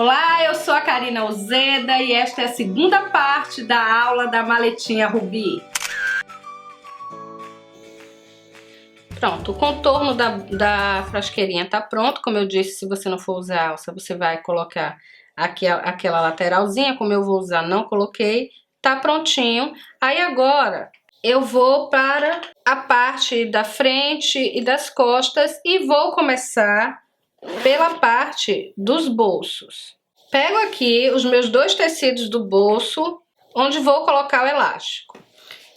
Olá, eu sou a Karina Uzeda e esta é a segunda parte da aula da maletinha Rubi. Pronto, o contorno da frasqueirinha tá pronto. Como eu disse, se você não for usar alça, você vai colocar aqui aquela lateralzinha. Como eu vou usar, não coloquei. Tá prontinho. Aí agora eu vou para a parte da frente e das costas e vou começar pela parte dos bolsos. Pego aqui os meus dois tecidos do bolso, onde vou colocar o elástico.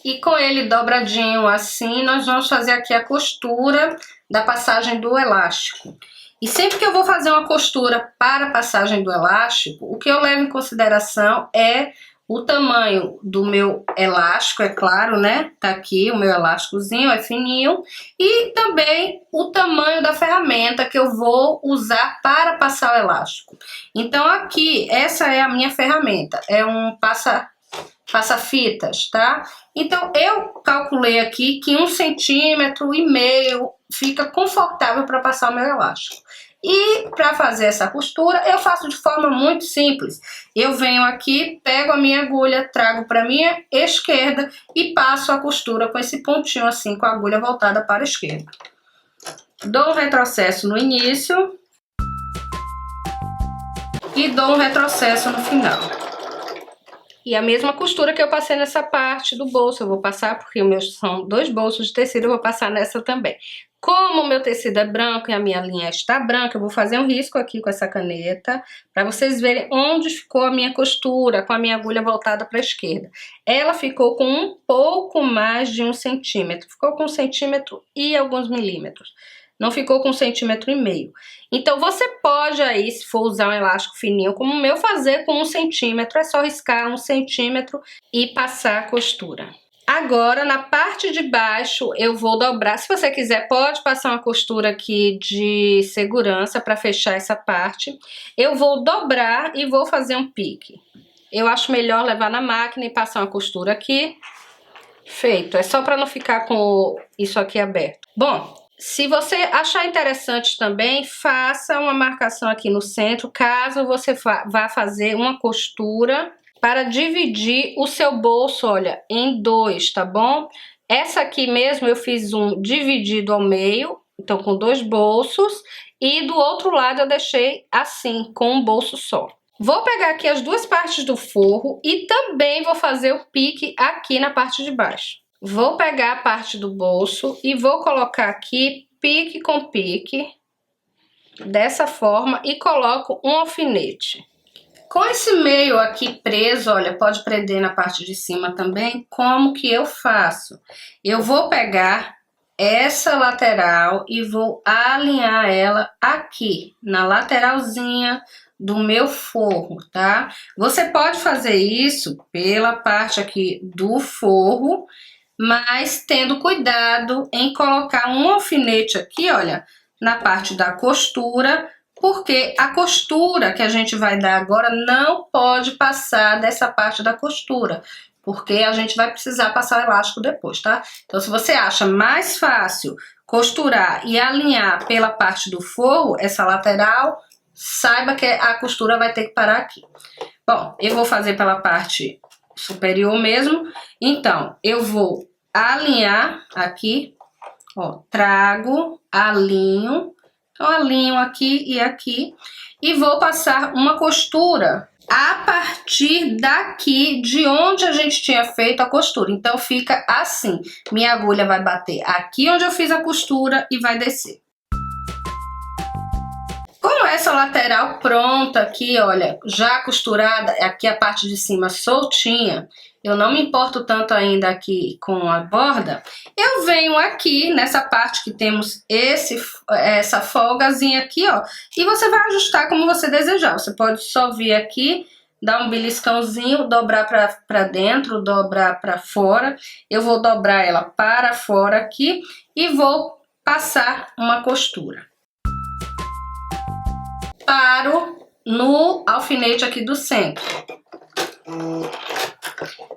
E com ele dobradinho assim, nós vamos fazer aqui a costura da passagem do elástico. E sempre que eu vou fazer uma costura para a passagem do elástico, o que eu levo em consideração é o tamanho do meu elástico, é claro, né? Tá aqui o meu elásticozinho, é fininho. E também o tamanho da ferramenta que eu vou usar para passar o elástico. Então aqui, essa é a minha ferramenta, é um passa-fitas, tá? Então eu calculei aqui que 1,5 centímetro fica confortável para passar o meu elástico. E para fazer essa costura eu faço de forma muito simples. Eu venho aqui, pego a minha agulha, trago para minha esquerda e passo a costura com esse pontinho assim, com a agulha voltada para a esquerda. Dou um retrocesso no início e dou um retrocesso no final. E a mesma costura que eu passei nessa parte do bolso, eu vou passar, porque são dois bolsos de tecido, eu vou passar nessa também. Como o meu tecido é branco e a minha linha está branca, eu vou fazer um risco aqui com essa caneta, para vocês verem onde ficou a minha costura, com a minha agulha voltada para a esquerda. Ela ficou com um pouco mais de 1 centímetro, ficou com 1 centímetro e alguns milímetros. Não ficou com 1,5 centímetro. Então você pode aí, se for usar um elástico fininho como o meu, fazer com 1 centímetro. É só riscar 1 centímetro e passar a costura. Agora, na parte de baixo, eu vou dobrar. Se você quiser, pode passar uma costura aqui de segurança para fechar essa parte. Eu vou dobrar e vou fazer um pique. Eu acho melhor levar na máquina e passar uma costura aqui. Feito. É só para não ficar com isso aqui aberto. Bom, se você achar interessante também, faça uma marcação aqui no centro, caso você vá fazer uma costura para dividir o seu bolso, olha, em dois, tá bom? Essa aqui mesmo eu fiz um dividido ao meio, então com dois bolsos, e do outro lado eu deixei assim, com um bolso só. Vou pegar aqui as duas partes do forro e também vou fazer o pique aqui na parte de baixo. Vou pegar a parte do bolso e vou colocar aqui pique com pique, dessa forma, e coloco um alfinete. Com esse meio aqui preso, olha, pode prender na parte de cima também. Como que eu faço? Eu vou pegar essa lateral e vou alinhar ela aqui, na lateralzinha do meu forro, tá? Você pode fazer isso pela parte aqui do forro, mas tendo cuidado em colocar um alfinete aqui, olha, na parte da costura, porque a costura que a gente vai dar agora não pode passar dessa parte da costura, porque a gente vai precisar passar o elástico depois, tá? Então, se você acha mais fácil costurar e alinhar pela parte do forro, essa lateral, saiba que a costura vai ter que parar aqui. Bom, eu vou fazer pela parte superior mesmo, então, eu vou alinhar aqui, ó, trago, alinho. Então, alinho aqui e vou passar uma costura a partir daqui de onde a gente tinha feito a costura. Então, fica assim. Minha agulha vai bater aqui onde eu fiz a costura e vai descer. Com essa lateral pronta aqui, olha, já costurada, aqui a parte de cima soltinha, eu não me importo tanto ainda aqui com a borda, eu venho aqui nessa parte que temos essa folgazinha aqui, ó, e você vai ajustar como você desejar. Você pode só vir aqui, dar um beliscãozinho, dobrar para dentro, dobrar para fora. Eu vou dobrar ela para fora aqui e vou passar uma costura. Paro no alfinete aqui do centro.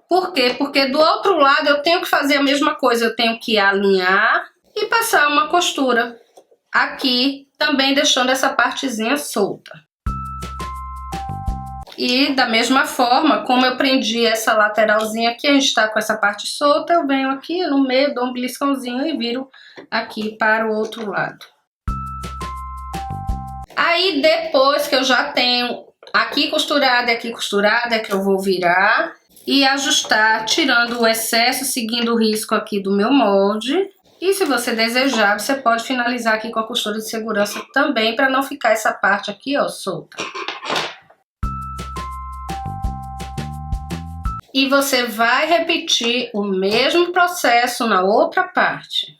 Por quê? Porque do outro lado eu tenho que fazer a mesma coisa, eu tenho que alinhar e passar uma costura aqui, também deixando essa partezinha solta. E da mesma forma, como eu prendi essa lateralzinha aqui, a gente tá com essa parte solta, eu venho aqui no meio, dou um beliscãozinho e viro aqui para o outro lado. Aí depois que eu já tenho aqui costurada e aqui costurada, é que eu vou virar e ajustar, tirando o excesso, seguindo o risco aqui do meu molde. E se você desejar, você pode finalizar aqui com a costura de segurança também, para não ficar essa parte aqui, ó, solta. E você vai repetir o mesmo processo na outra parte.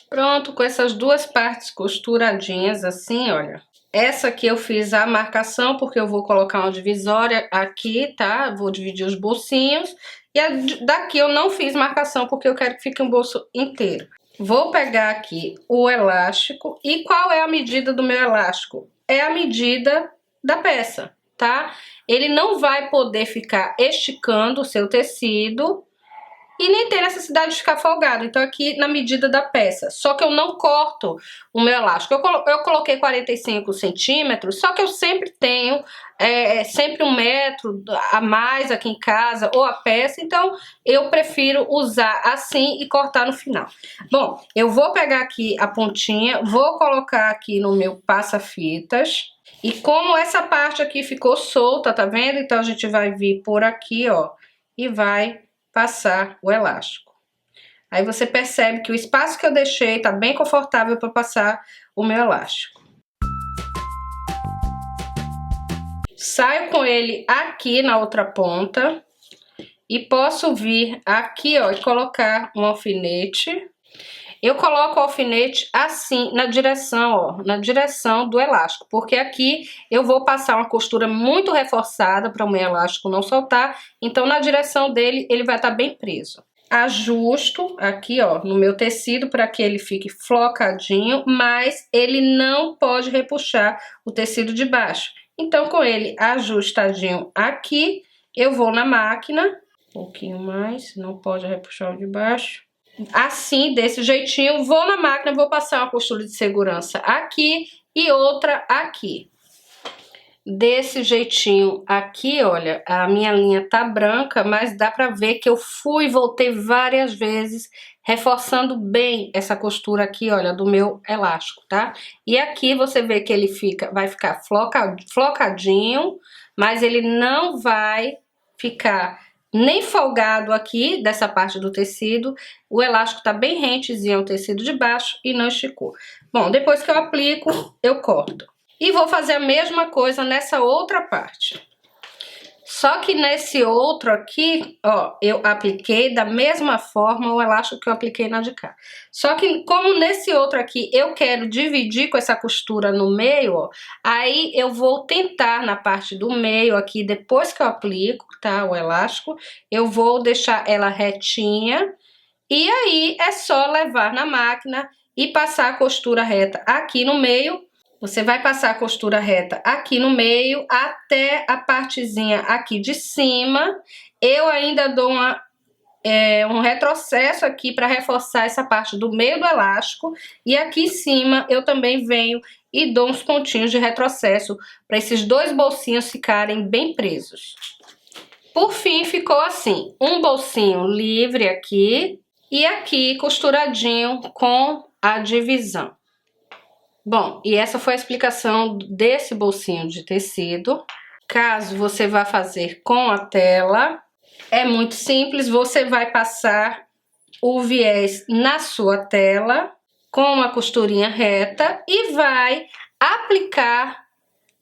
Pronto, com essas duas partes costuradinhas assim, olha. Essa aqui eu fiz a marcação porque eu vou colocar uma divisória aqui, tá? Vou dividir os bolsinhos. E a daqui eu não fiz marcação porque eu quero que fique um bolso inteiro. Vou pegar aqui o elástico. E qual é a medida do meu elástico? É a medida da peça, tá? Ele não vai poder ficar esticando o seu tecido e nem tem necessidade de ficar folgado. Então aqui na medida da peça. Só que eu não corto o meu elástico. Eu coloquei 45 centímetros, só que eu sempre tenho sempre 1 metro a mais aqui em casa, ou a peça. Então eu prefiro usar assim e cortar no final. Bom, eu vou pegar aqui a pontinha, vou colocar aqui no meu passa-fitas. E como essa parte aqui ficou solta, tá vendo? Então a gente vai vir por aqui, ó, e vai passar o elástico. Aí você percebe que o espaço que eu deixei tá bem confortável para passar o meu elástico. Saio com ele aqui na outra ponta e posso vir aqui, ó, e colocar um alfinete. Eu coloco o alfinete assim, na direção, ó, na direção do elástico, porque aqui eu vou passar uma costura muito reforçada para o meu elástico não soltar, então na direção dele ele vai estar bem preso. Ajusto aqui, ó, no meu tecido para que ele fique flocadinho, mas ele não pode repuxar o tecido de baixo. Então com ele ajustadinho aqui, eu vou na máquina, um pouquinho mais, não pode repuxar o de baixo. Assim, desse jeitinho, vou na máquina, vou passar uma costura de segurança aqui e outra aqui. Desse jeitinho aqui, olha, a minha linha tá branca, mas dá pra ver que eu fui e voltei várias vezes, reforçando bem essa costura aqui, olha, do meu elástico, tá? E aqui você vê que ele vai ficar flocadinho, mas ele não vai ficar nem folgado aqui, dessa parte do tecido. O elástico tá bem rentezinho ao tecido de baixo e não esticou. Bom, depois que eu aplico, eu corto. E vou fazer a mesma coisa nessa outra parte. Só que nesse outro aqui, ó, eu apliquei da mesma forma o elástico que eu apliquei na de cá. Só que como nesse outro aqui eu quero dividir com essa costura no meio, ó, aí eu vou tentar na parte do meio aqui, depois que eu aplico, tá, o elástico, eu vou deixar ela retinha. E aí é só levar na máquina e passar a costura reta aqui no meio. Você vai passar a costura reta aqui no meio até a partezinha aqui de cima. Eu ainda dou um retrocesso aqui para reforçar essa parte do meio do elástico. E aqui em cima eu também venho e dou uns pontinhos de retrocesso para esses dois bolsinhos ficarem bem presos. Por fim, ficou assim, um bolsinho livre aqui e aqui costuradinho com a divisão. Bom, e essa foi a explicação desse bolsinho de tecido. Caso você vá fazer com a tela, é muito simples. Você vai passar o viés na sua tela com uma costurinha reta e vai aplicar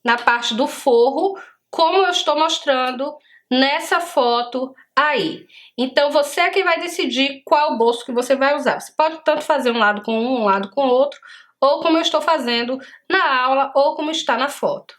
na parte do forro, como eu estou mostrando nessa foto aí. Então você é que vai decidir qual bolso que você vai usar. Você pode tanto fazer um lado com um lado com o outro, ou como eu estou fazendo na aula, ou como está na foto.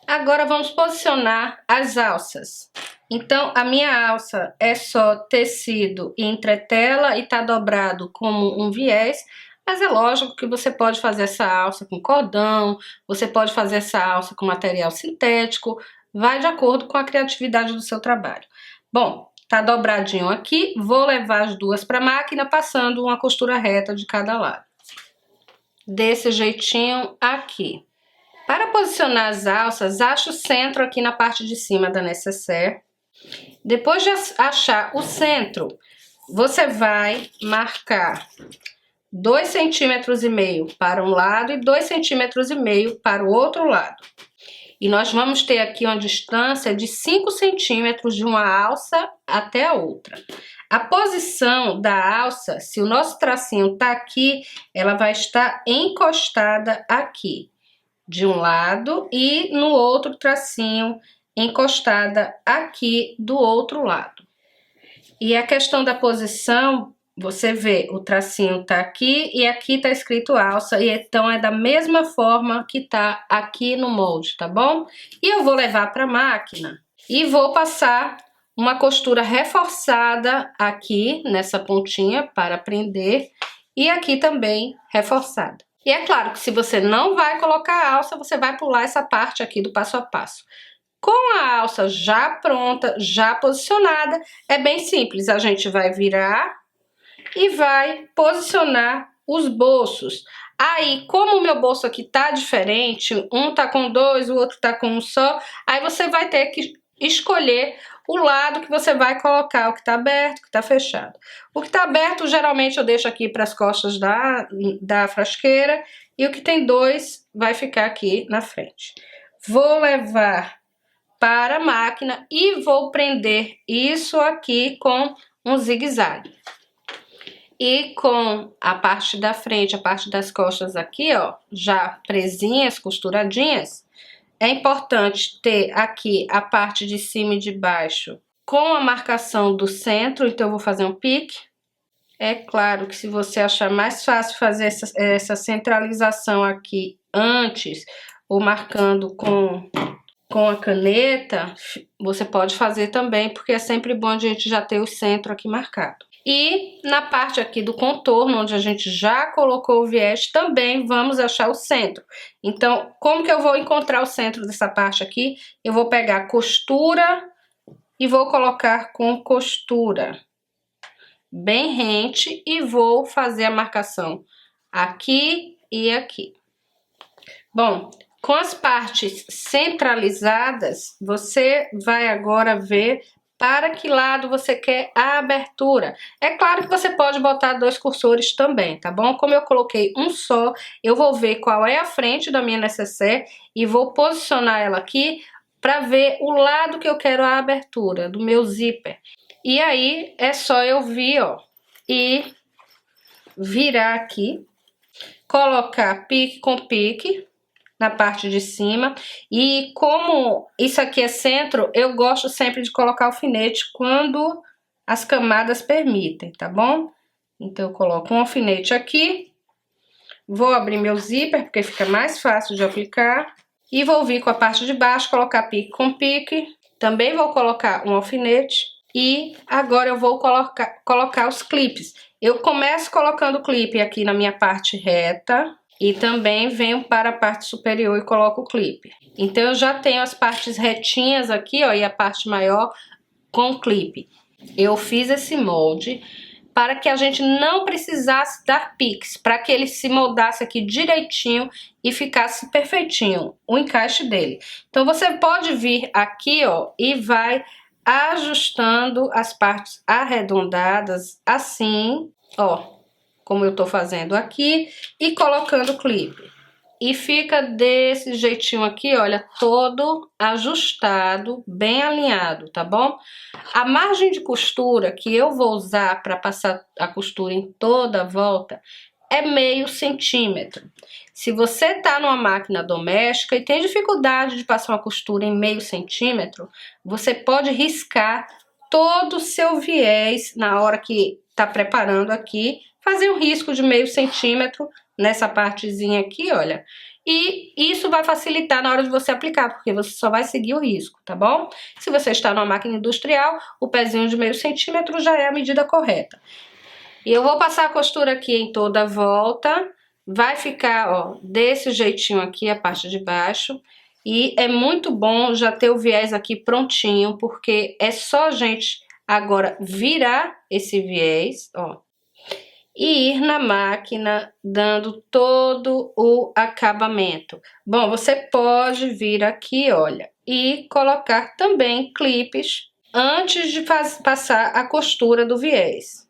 Agora vamos posicionar as alças. Então a minha alça é só tecido e entretela e tá dobrado como um viés, mas é lógico que você pode fazer essa alça com cordão, você pode fazer essa alça com material sintético, vai de acordo com a criatividade do seu trabalho. Bom, tá dobradinho aqui, vou levar as duas para a máquina passando uma costura reta de cada lado. Desse jeitinho aqui. Para posicionar as alças, acha o centro aqui na parte de cima da necessaire. Depois de achar o centro, você vai marcar 2,5 centímetros para um lado e 2,5 centímetros para o outro lado. E nós vamos ter aqui uma distância de 5 centímetros de uma alça até a outra. A posição da alça, se o nosso tracinho tá aqui, ela vai estar encostada aqui, de um lado, e no outro tracinho encostada aqui do outro lado. E a questão da posição, você vê, o tracinho tá aqui e aqui tá escrito alça, e então é da mesma forma que tá aqui no molde, tá bom? E eu vou levar pra máquina e vou passar uma costura reforçada aqui nessa pontinha para prender e aqui também reforçada. E é claro que se você não vai colocar a alça, você vai pular essa parte aqui do passo a passo. Com a alça já pronta, já posicionada, é bem simples. A gente vai virar e vai posicionar os bolsos. Aí, como o meu bolso aqui tá diferente, um tá com 2, o outro tá com um só, aí você vai ter que escolher o lado que você vai colocar, o que tá aberto, o que tá fechado. O que tá aberto, geralmente eu deixo aqui para as costas da frasqueira, e o que tem 2 vai ficar aqui na frente. Vou levar para a máquina e vou prender isso aqui com um zigue-zague. E com a parte da frente, a parte das costas aqui, ó, já presinhas, costuradinhas, é importante ter aqui a parte de cima e de baixo com a marcação do centro, então eu vou fazer um pique. É claro que se você achar mais fácil fazer essa centralização aqui antes, ou marcando com a caneta, você pode fazer também, porque é sempre bom a gente já ter o centro aqui marcado. E na parte aqui do contorno, onde a gente já colocou o viés, também vamos achar o centro. Então, como que eu vou encontrar o centro dessa parte aqui? Eu vou pegar costura e vou colocar com costura bem rente e vou fazer a marcação aqui e aqui. Bom, com as partes centralizadas, você vai agora ver para que lado você quer a abertura. É claro que você pode botar 2 cursores também, tá bom? Como eu coloquei um só, eu vou ver qual é a frente da minha necessaire e vou posicionar ela aqui para ver o lado que eu quero a abertura do meu zíper. E aí é só eu vir, ó, e virar aqui, colocar pique com pique na parte de cima, e como isso aqui é centro, eu gosto sempre de colocar alfinete quando as camadas permitem, tá bom? Então eu coloco um alfinete aqui, vou abrir meu zíper, porque fica mais fácil de aplicar, e vou vir com a parte de baixo, colocar pique com pique, também vou colocar um alfinete, e agora eu vou colocar os clipes. Eu começo colocando o clipe aqui na minha parte reta, e também venho para a parte superior e coloco o clipe. Então eu já tenho as partes retinhas aqui, ó, e a parte maior com clipe. Eu fiz esse molde para que a gente não precisasse dar piques, para que ele se moldasse aqui direitinho e ficasse perfeitinho o encaixe dele. Então você pode vir aqui, ó, e vai ajustando as partes arredondadas assim, ó, como eu tô fazendo aqui, e colocando o clipe. E fica desse jeitinho aqui, olha, todo ajustado, bem alinhado, tá bom? A margem de costura que eu vou usar para passar a costura em toda a volta é meio centímetro. Se você tá numa máquina doméstica e tem dificuldade de passar uma costura em meio centímetro, você pode riscar todo o seu viés na hora que tá preparando aqui, fazer um risco de meio centímetro nessa partezinha aqui, olha. E isso vai facilitar na hora de você aplicar, porque você só vai seguir o risco, tá bom? Se você está numa máquina industrial, o pezinho de meio centímetro já é a medida correta. E eu vou passar a costura aqui em toda a volta, vai ficar, ó, desse jeitinho aqui a parte de baixo. E é muito bom já ter o viés aqui prontinho, porque é só a gente agora virar esse viés, ó. e ir na máquina dando todo o acabamento. Bom, você pode vir aqui, olha, e colocar também clipes antes de passar a costura do viés.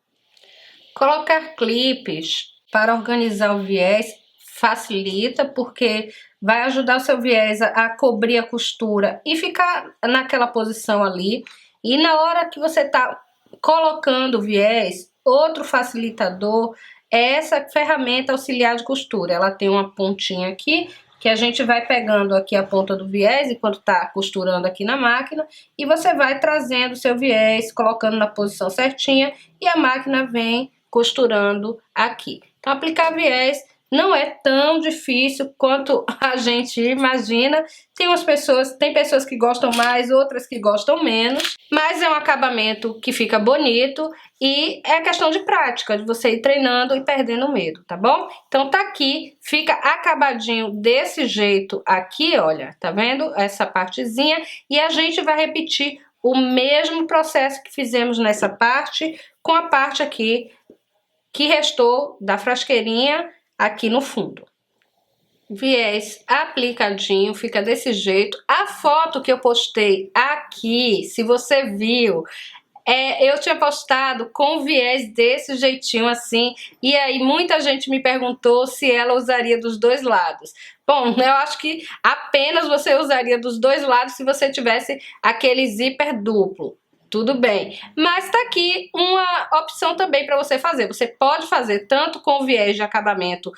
Colocar clipes para organizar o viés facilita, porque vai ajudar o seu viés a cobrir a costura e ficar naquela posição ali. E na hora que você tá colocando o viés, outro facilitador é essa ferramenta auxiliar de costura. Ela tem uma pontinha aqui, que a gente vai pegando aqui a ponta do viés enquanto tá costurando aqui na máquina, e você vai trazendo o seu viés, colocando na posição certinha, e a máquina vem costurando aqui. Então, aplicar viés não é tão difícil quanto a gente imagina. Tem pessoas que gostam mais, outras que gostam menos, mas é um acabamento que fica bonito e é questão de prática, de você ir treinando e perdendo medo, tá bom? Então tá aqui, fica acabadinho desse jeito aqui, olha, tá vendo? Essa partezinha, e a gente vai repetir o mesmo processo que fizemos nessa parte, com a parte aqui que restou da frasqueirinha aqui no fundo. Viés aplicadinho, fica desse jeito. A foto que eu postei aqui, se você viu, eu tinha postado com viés desse jeitinho assim, e aí muita gente me perguntou se ela usaria dos dois lados. Bom, eu acho que apenas você usaria dos dois lados se você tivesse aquele zíper duplo. Tudo bem, mas tá aqui uma opção também para você fazer. Você pode fazer tanto com viés de acabamento,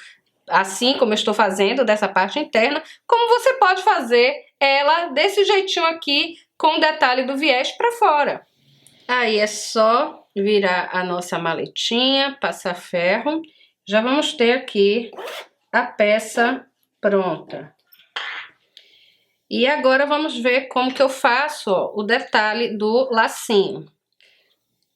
assim como eu estou fazendo, dessa parte interna, como você pode fazer ela desse jeitinho aqui, com o detalhe do viés para fora. Aí é só virar a nossa maletinha, passar ferro. Já vamos ter aqui a peça pronta. E agora vamos ver como que eu faço, ó, o detalhe do lacinho.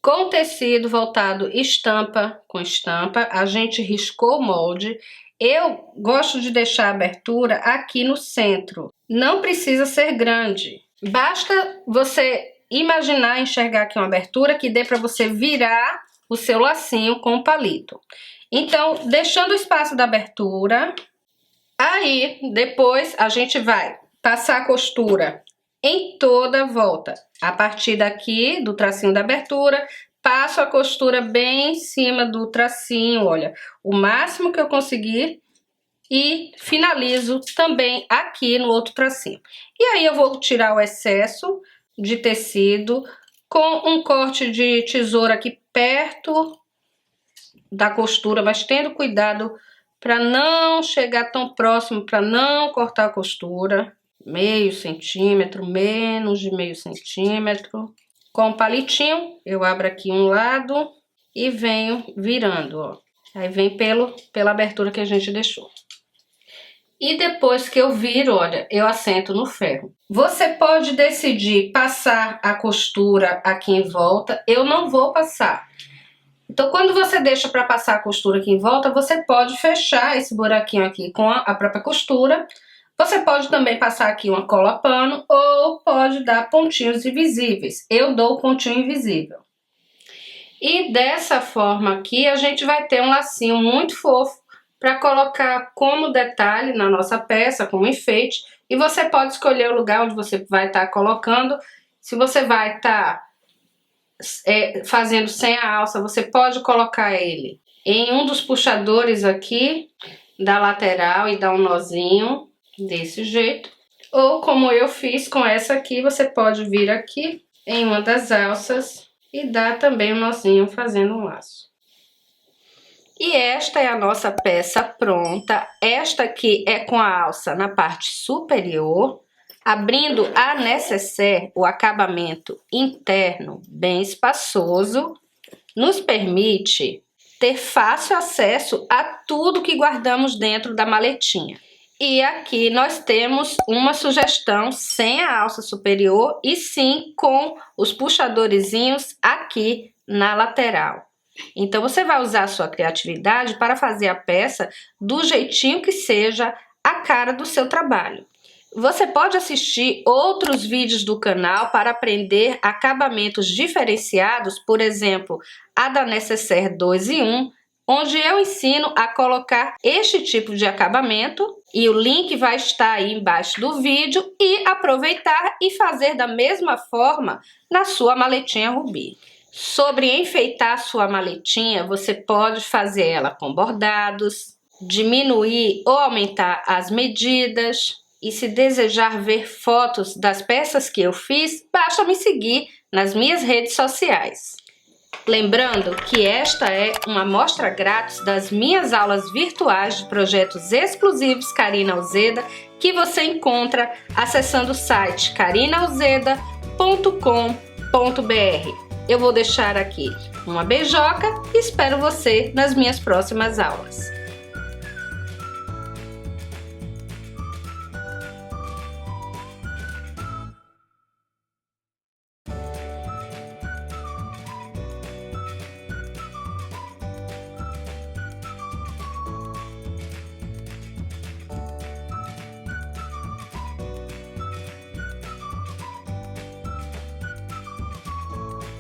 Com tecido voltado estampa com estampa, a gente riscou o molde. Eu gosto de deixar a abertura aqui no centro. Não precisa ser grande. Basta você imaginar, enxergar aqui uma abertura que dê para você virar o seu lacinho com o palito. Então, deixando o espaço da abertura, aí depois a gente vai passar a costura em toda a volta. A partir daqui, do tracinho da abertura, passo a costura bem em cima do tracinho, olha, o máximo que eu conseguir, e finalizo também aqui no outro tracinho. E aí eu vou tirar o excesso de tecido com um corte de tesoura aqui perto da costura, mas tendo cuidado para não chegar tão próximo, para não cortar a costura. Meio centímetro, menos de meio centímetro. Com o palitinho, eu abro aqui um lado e venho virando, ó. Aí vem pela abertura que a gente deixou. E depois que eu viro, olha, eu assento no ferro. Você pode decidir passar a costura aqui em volta. Eu não vou passar. Então, quando você deixa para passar a costura aqui em volta, você pode fechar esse buraquinho aqui com a própria costura. Você pode também passar aqui uma cola pano ou pode dar pontinhos invisíveis. Eu dou o pontinho invisível. E dessa forma aqui a gente vai ter um lacinho muito fofo para colocar como detalhe na nossa peça, como enfeite. E você pode escolher o lugar onde você vai estar colocando. Se você vai estar fazendo sem a alça, você pode colocar ele em um dos puxadores aqui da lateral e dar um nozinho. Desse jeito, ou como eu fiz com essa aqui, você pode vir aqui em uma das alças e dar também um nozinho fazendo um laço. E esta é a nossa peça pronta. Esta aqui é com a alça na parte superior, abrindo a nécessaire, o acabamento interno bem espaçoso, nos permite ter fácil acesso a tudo que guardamos dentro da maletinha. E aqui nós temos uma sugestão sem a alça superior e sim com os puxadorzinhos aqui na lateral. Então você vai usar a sua criatividade para fazer a peça do jeitinho que seja a cara do seu trabalho. Você pode assistir outros vídeos do canal para aprender acabamentos diferenciados, por exemplo, a da nécessaire 2 em 1, onde eu ensino a colocar este tipo de acabamento, e o link vai estar aí embaixo do vídeo, e aproveitar e fazer da mesma forma na sua maletinha Rubi. Sobre enfeitar sua maletinha, você pode fazer ela com bordados, diminuir ou aumentar as medidas. E se desejar ver fotos das peças que eu fiz, basta me seguir nas minhas redes sociais. Lembrando que esta é uma amostra grátis das minhas aulas virtuais de projetos exclusivos Karina Alzeda, que você encontra acessando o site karinaalzeda.com.br. Eu vou deixar aqui uma beijoca e espero você nas minhas próximas aulas.